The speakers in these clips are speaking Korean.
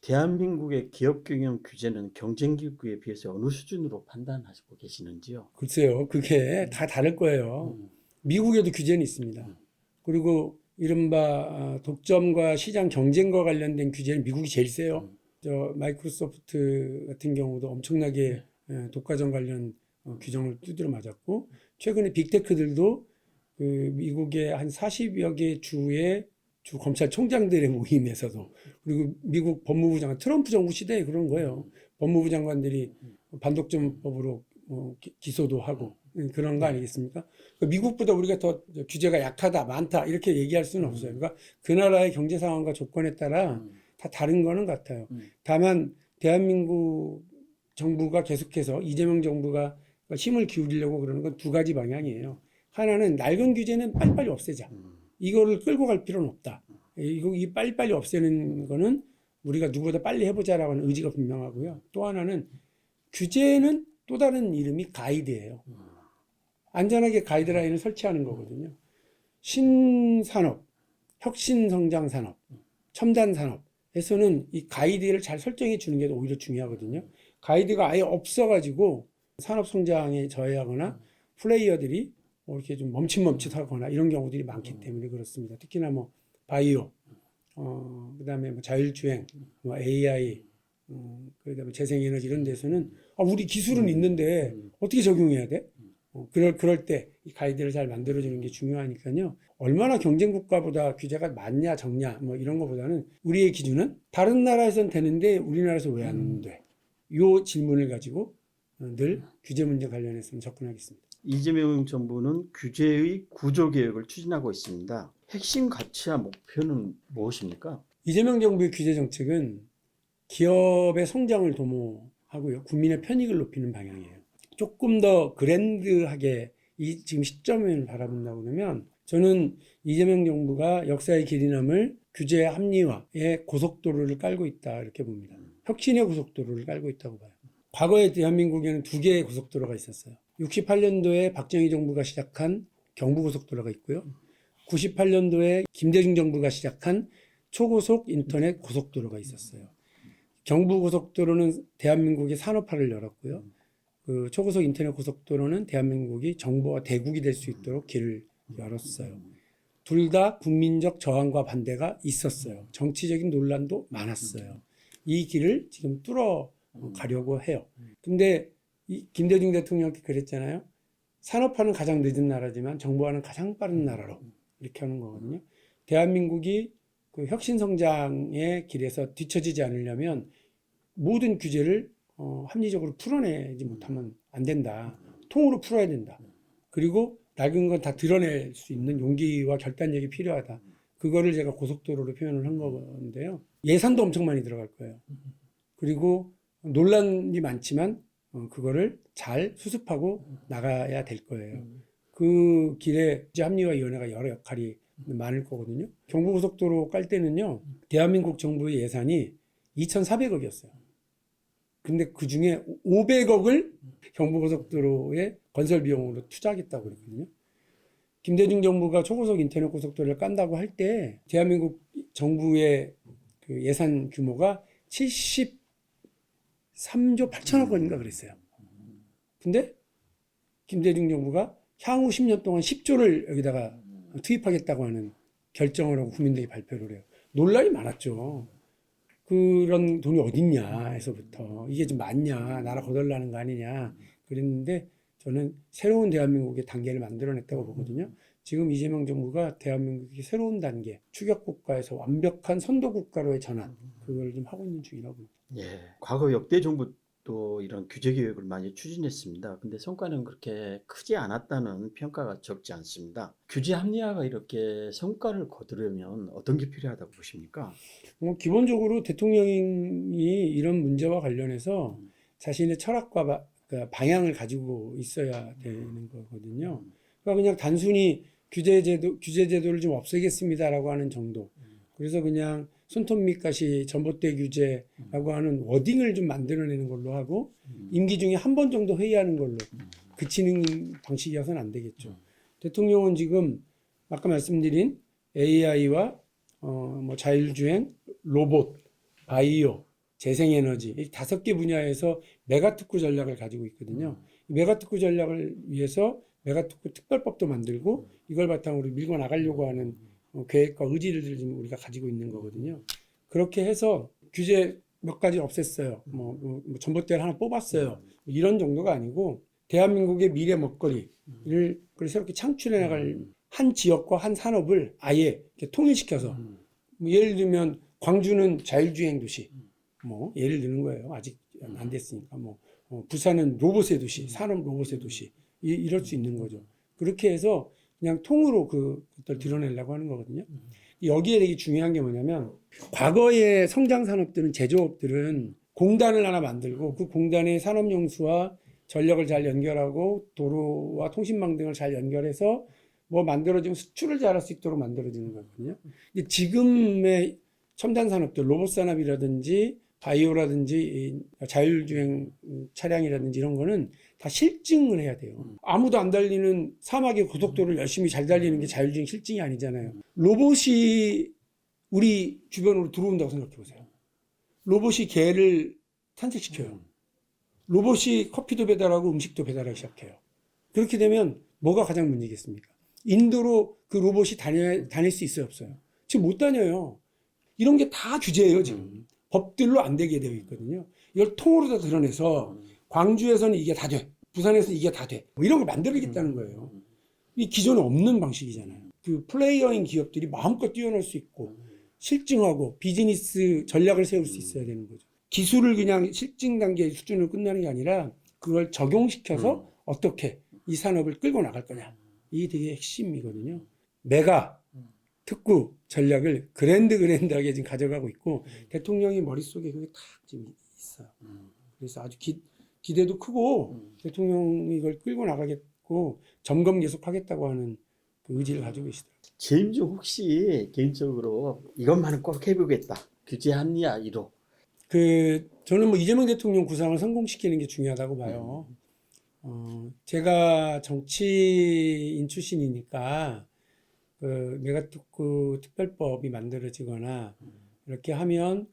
대한민국의 기업 경영 규제는 경쟁 기구에 비해서 어느 수준으로 판단하시고 계시는지요? 글쎄요, 그게 다 다를 거예요. 음, 미국에도 규제는 있습니다. 그리고 이른바 독점과 시장 경쟁과 관련된 규제는 미국이 제일 세요. 저 마이크로소프트 같은 경우도 엄청나게 독과점 관련 규정을 두드려 맞았고, 최근에 빅테크들도 그 미국의 한 40여 개 주의 주 검찰총장들의 모임에서도, 그리고 미국 법무부 장관 트럼프 정부 시대에 그런 거예요. 법무부 장관들이 반독점법으로 기소도 하고 그런 거 아니겠습니까? 그러니까 미국보다 우리가 더 규제가 약하다, 많다 이렇게 얘기할 수는 없어요. 그러니까 그 나라의 경제 상황과 조건에 따라 다 다른 거는 같아요. 다만 대한민국 정부가 계속해서 이재명 정부가 힘을 기울이려고 그러는 건 두 가지 방향이에요. 하나는 낡은 규제는 빨리빨리 없애자. 이거를 끌고 갈 필요는 없다. 이 빨리빨리 없애는 거는 우리가 누구보다 빨리 해보자라고 하는 의지가 분명하고요. 또 하나는 규제는 또 다른 이름이 가이드예요. 안전하게 가이드라인을 설치하는 거거든요. 신산업, 혁신성장 산업, 첨단 산업에서는 이 가이드를 잘 설정해 주는 게 오히려 중요하거든요. 가이드가 아예 없어가지고 산업 성장에 저해하거나 플레이어들이 뭐 이렇게 좀 멈칫멈칫하거나 이런 경우들이 많기 때문에 그렇습니다. 특히나 뭐 바이오, 그다음에 뭐 자율주행, 뭐 AI, 그다음에 재생에너지 이런 데서는 우리 기술은 있는데 어떻게 적용해야 돼? 그럴 때 이 가이드를 잘 만들어주는 게 중요하니까요. 얼마나 경쟁 국가보다 규제가 많냐 적냐 뭐 이런 것보다는 우리의 기준은 다른 나라에선 되는데 우리나라에서 왜 안 돼? 이 질문을 가지고 늘 규제 문제 관련해서 접근하겠습니다. 이재명 정부는 규제의 구조 개혁을 추진하고 있습니다. 핵심 가치와 목표는 무엇입니까? 이재명 정부의 규제 정책은 기업의 성장을 도모하고요. 국민의 편익을 높이는 방향이에요. 조금 더 그랜드하게 이 지금 시점을 바라본다고 그러면 저는 이재명 정부가 역사의 길이 남을 규제 합리화의 고속도로를 깔고 있다 이렇게 봅니다. 혁신의 고속도로를 깔고 있다고 봐요. 과거에 대한민국에는 두 개의 고속도로가 있었어요. 68년도에 박정희 정부가 시작한 경부고속도로가 있고요. 98년도에 김대중 정부가 시작한 초고속 인터넷 고속도로가 있었어요. 경부고속도로는 대한민국의 산업화를 열었고요. 그 초고속 인터넷 고속도로는 대한민국이 정보화 대국이 될 수 있도록 길을 열었어요. 둘 다 국민적 저항과 반대가 있었어요. 정치적인 논란도 많았어요. 이 길을 지금 뚫어 가려고 해요. 근데 이 김대중 대통령이 그랬잖아요. 산업화는 가장 늦은 나라지만 정보화는 가장 빠른 나라로 이렇게 하는 거거든요. 대한민국이 그 혁신 성장의 길에서 뒤처지지 않으려면 모든 규제를 합리적으로 풀어내지 못하면 안 된다. 통으로 풀어야 된다. 그리고 낡은 건 다 드러낼 수 있는 용기와 결단력이 필요하다. 그거를 제가 고속도로로 표현을 한 건데요. 예산도 엄청 많이 들어갈 거예요. 그리고 논란이 많지만 그거를 잘 수습하고 나가야 될 거예요. 그 길에 합리화위원회가 여러 역할이 많을 거거든요. 경부고속도로 깔 때는요. 대한민국 정부의 예산이 2,400억이었어요. 근데 그 중에 500억을 경부고속도로의 건설 비용으로 투자하겠다고 그랬거든요. 김대중 정부가 초고속 인터넷 고속도로를 깐다고 할 때 대한민국 정부의 그 예산 규모가 73조 8천억 원인가 그랬어요. 근데 김대중 정부가 향후 10년 동안 10조를 여기다가 투입하겠다고 하는 결정을 하고 국민들이 발표를 해요. 논란이 많았죠. 그런 돈이 어딨냐에서부터 이게 좀 많냐, 나라 거덜나는 거 아니냐 그랬는데 저는 새로운 대한민국의 단계를 만들어냈다고 보거든요. 지금 이재명 정부가 대한민국의 새로운 단계, 추격국가에서 완벽한 선도국가로의 전환, 그걸 좀 하고 있는 중이라고 봅니다. 예, 과거 역대 정부도 이런 규제 개혁을 많이 추진했습니다. 근데 성과는 그렇게 크지 않았다는 평가가 적지 않습니다. 규제 합리화가 이렇게 성과를 거두려면 어떤 게 필요하다고 보십니까? 기본적으로 대통령이 이런 문제와 관련해서 자신의 철학과 방향을 가지고 있어야 되는 거거든요. 그러니까 그냥 단순히 규제제도를 좀 없애겠습니다라고 하는 정도. 그래서 그냥 손톱 밑가시 전봇대 규제라고 하는 워딩을 좀 만들어내는 걸로 하고 임기 중에 한 번 정도 회의하는 걸로 그치는 방식이어서는 안 되겠죠. 대통령은 지금 아까 말씀드린 AI와 뭐 자율주행, 로봇, 바이오, 재생에너지 이 5개 분야에서 메가특구 전략을 가지고 있거든요. 이 메가특구 전략을 위해서 메가특구 특별법도 만들고 이걸 바탕으로 밀고 나가려고 하는 계획과 의지를 지금 우리가 가지고 있는 거거든요. 그렇게 해서 규제 몇 가지 없앴어요. 뭐 전봇대를 하나 뽑았어요. 이런 정도가 아니고 대한민국의 미래 먹거리를 새롭게 창출해 나갈 한 지역과 한 산업을 아예 이렇게 통일시켜서 뭐 예를 들면 광주는 자율주행 도시 뭐 예를 드는 거예요. 아직 안 됐으니까 뭐 부산은 로봇의 도시, 산업 로봇의 도시 이럴 수 있는 거죠. 그렇게 해서 그냥 통으로 그것들 드러내려고 하는 거거든요. 여기에 되게 중요한 게 뭐냐면 과거의 성장 산업들은 제조업들은 공단을 하나 만들고 그 공단의 산업용수와 전력을 잘 연결하고 도로와 통신망 등을 잘 연결해서 뭐 만들어지면 수출을 잘할 수 있도록 만들어지는 거거든요. 근데 지금의 첨단 산업들, 로봇 산업이라든지 바이오라든지 자율주행 차량이라든지 이런 거는 다 실증을 해야 돼요. 아무도 안 달리는 사막의 고속도로를 열심히 잘 달리는 게 자율주행 실증이 아니잖아요. 로봇이 우리 주변으로 들어온다고 생각해 보세요. 로봇이 개를 산책시켜요. 로봇이 커피도 배달하고 음식도 배달하기 시작해요. 그렇게 되면 뭐가 가장 문제겠습니까? 인도로 그 로봇이 다닐 수 있어요, 없어요? 지금 못 다녀요. 이런 게 다 규제예요, 지금. 법들로 안 되게 되어 있거든요. 이걸 통으로 다 드러내서 광주에서는 이게 다 돼. 부산에서는 이게 다 돼. 뭐 이런 걸 만들겠다는 거예요. 이 기존에 없는 방식이잖아요. 그 플레이어인 기업들이 마음껏 뛰어놀 수 있고 실증하고 비즈니스 전략을 세울 수 있어야 되는 거죠. 기술을 그냥 실증 단계 수준으로 끝나는 게 아니라 그걸 적용시켜서 어떻게 이 산업을 끌고 나갈 거냐. 이게 되게 핵심이거든요. 메가 특구 전략을 그랜드하게 지금 가져가고 있고 대통령이 머릿속에 그게 딱 지금 있어요. 그래서 아주 기대도 크고 대통령이 이걸 끌고 나가겠고 점검 계속하겠다고 하는 그 의지를 가지고 계시더라고요. 제임즈 혹시 개인적으로 이것만은 꼭 해보겠다. 규제 합리화 1호. 저는 뭐 이재명 대통령 구상을 성공시키는 게 중요하다고 봐요. 제가 정치인 출신이니까 메가특구 특별법이 만들어지거나 이렇게 하면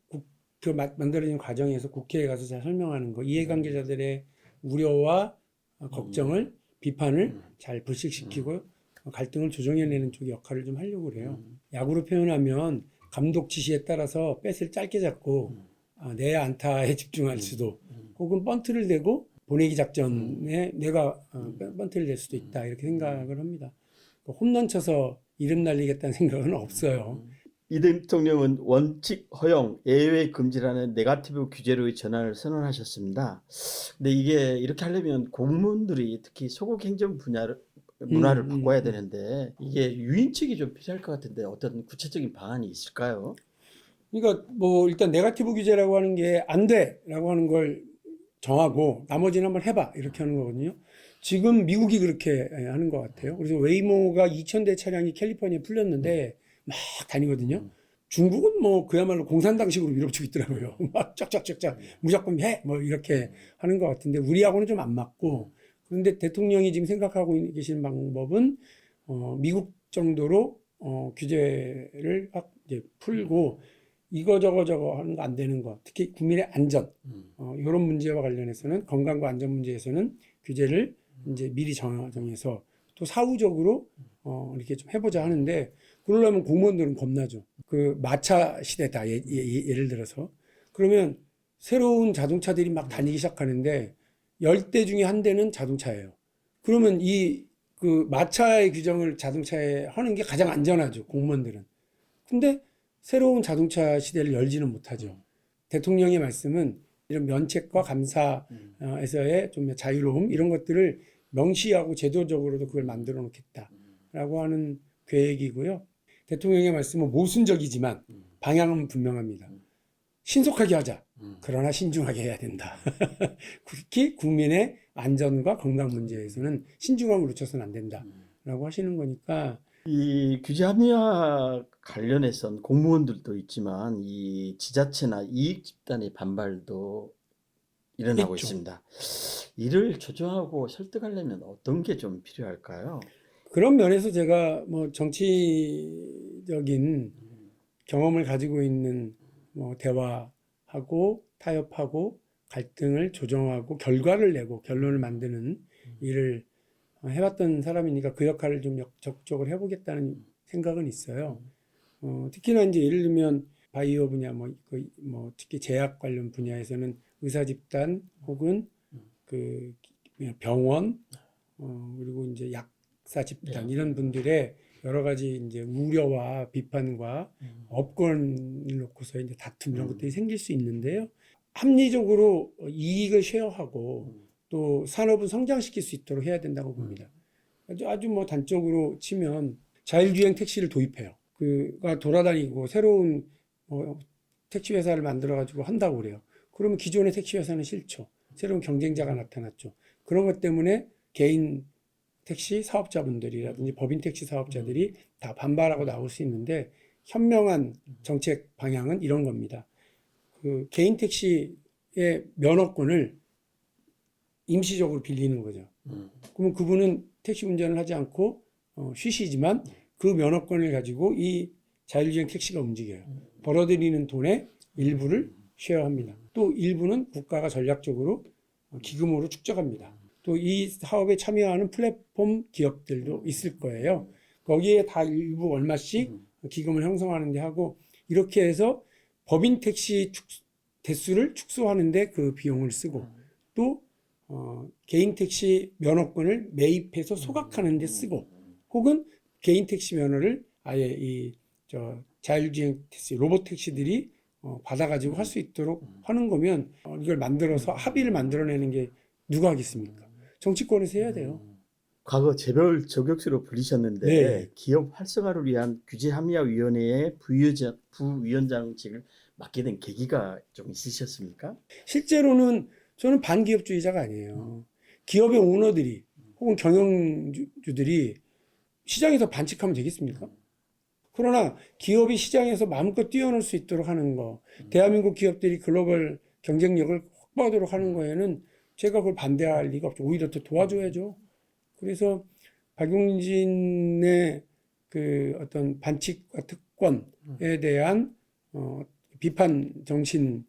그 만들어진 과정에서 국회에 가서 잘 설명하는 거, 이해관계자들의 우려와 걱정을 비판을 잘 불식시키고 갈등을 조정해내는 쪽의 역할을 좀 하려고 그래요. 야구로 표현하면 감독 지시에 따라서 뱃을 짧게 잡고 내 안타에 집중할 수도 혹은 번트를 대고 보내기 작전에 내가 번트를 댈 수도 있다 이렇게 생각을 합니다. 홈런 쳐서 이름 날리겠다는 생각은 없어요. 이 대통령은 원칙 허용, 예외 금지라는 네거티브 규제로의 전환을 선언하셨습니다. 근데 이게 이렇게 하려면 공무원들이 특히 소국 행정 문화를 바꿔야 되는데 이게 유인책이 좀 필요할 것 같은데 어떤 구체적인 방안이 있을까요? 그러니까 뭐 일단 네거티브 규제라고 하는 게 안 돼라고 하는 걸 정하고 나머지는 한번 해봐 이렇게 하는 거거든요. 지금 미국이 그렇게 하는 것 같아요. 그래서 웨이모가 2,000대 차량이 캘리포니아에 풀렸는데 막 다니거든요. 중국은 뭐 그야말로 공산당식으로 밀어붙이고 있더라고요. 막 쫙쫙쫙쫙 무조건 해! 뭐 이렇게 하는 것 같은데 우리하고는 좀 안 맞고 그런데 대통령이 지금 생각하고 계시는 방법은 미국 정도로 규제를 확 이제 풀고 이거 저거 하는 거 안 되는 거 특히 국민의 안전 이런 문제와 관련해서는 건강과 안전 문제에서는 규제를 이제 미리 정해서 또 사후적으로 이렇게 좀 해보자 하는데 그러려면 공무원들은 겁나죠. 그 마차 시대다 예를 들어서 그러면 새로운 자동차들이 막 다니기 시작하는데 10대 중에 한 대는 자동차예요. 그러면 그 마차의 규정을 자동차에 하는 게 가장 안전하죠. 공무원들은. 근데 새로운 자동차 시대를 열지는 못하죠. 대통령의 말씀은 이런 면책과 감사에서의 좀 자유로움 이런 것들을 명시하고 제도적으로도 그걸 만들어 놓겠다라고 하는 계획이고요. 대통령의 말씀은 모순적이지만 방향은 분명합니다. 신속하게 하자. 그러나 신중하게 해야 된다. 특히 국민의 안전과 건강 문제에서는 신중함을 놓쳐서는 안 된다라고 하시는 거니까 이 규제 합리화 관련해서는 공무원들도 있지만 이 지자체나 이익 집단의 반발도 일어나고 있죠. 있습니다. 이를 조정하고 설득하려면 어떤 게 좀 필요할까요? 그런 면에서 제가 뭐 정치적인 경험을 가지고 있는 뭐 대화하고 하고 타협하고 갈등을 조정하고 결과를 내고 결론을 만드는 일을 해왔던 사람이니까 그 역할을 좀 적극적으로 해보겠다는 생각은 있어요. 특히나 이제 예를 들면 바이오 분야 특히 제약 관련 분야에서는 의사 집단 혹은 그 병원 그리고 이제 약사 집단 이런 분들의 여러 가지 이제 우려와 비판과 업권을 놓고서 이제 다툼 이런 것들이 생길 수 있는데요. 합리적으로 이익을 쉐어하고 또 산업을 성장시킬 수 있도록 해야 된다고 봅니다. 아주 뭐 단적으로 치면 자율주행 택시를 도입해요. 그가 돌아다니고 새로운 택시 회사를 만들어 가지고 한다고 그래요. 그러면 기존의 택시 회사는 싫죠. 새로운 경쟁자가 나타났죠. 그런 것 때문에 개인 택시 사업자분들이라든지 법인 택시 사업자들이 다 반발하고 나올 수 있는데 현명한 정책 방향은 이런 겁니다. 그 개인 택시의 면허권을 임시적으로 빌리는 거죠. 그러면 그분은 택시 운전을 하지 않고 쉬시지만 그 면허권을 가지고 이 자율주행 택시가 움직여요. 벌어들이는 돈의 일부를 쉐어합니다. 또 일부는 국가가 전략적으로 기금으로 축적합니다. 또 이 사업에 참여하는 플랫폼 기업들도 있을 거예요. 거기에 다 일부 얼마씩 기금을 형성하는 데 하고 이렇게 해서 법인 택시 대수를 축소하는 데 그 비용을 쓰고 또 개인 택시 면허권을 매입해서 소각하는 데 쓰고 혹은 개인 택시 면허를 아예 이 자율주행 택시 로봇 택시들이 받아가지고 할 수 있도록 하는 거면 이걸 만들어서 합의를 만들어내는 게 누가 하겠습니까? 정치권에서 해야 돼요. 과거 재벌 저격수로 불리셨는데 네. 기업 활성화를 위한 규제합리화위원회의 부위원장직을 맡게 된 계기가 좀 있으셨습니까? 실제로는 저는 반기업주의자가 아니에요. 기업의 오너들이 혹은 경영주들이 시장에서 반칙하면 되겠습니까? 그러나 기업이 시장에서 마음껏 뛰어놀 수 있도록 하는 거, 대한민국 기업들이 글로벌 경쟁력을 확보하도록 하는 거에는 제가 그걸 반대할 리가 없죠. 오히려 더 도와줘야죠. 그래서 박용진의 그 어떤 반칙과 특권에 대한 비판 정신은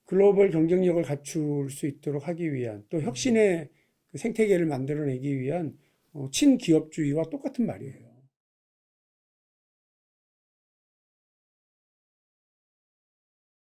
글로벌 경쟁력을 갖출 수 있도록 하기 위한 또 혁신의 그 생태계를 만들어내기 위한 친기업주의와 똑같은 말이에요.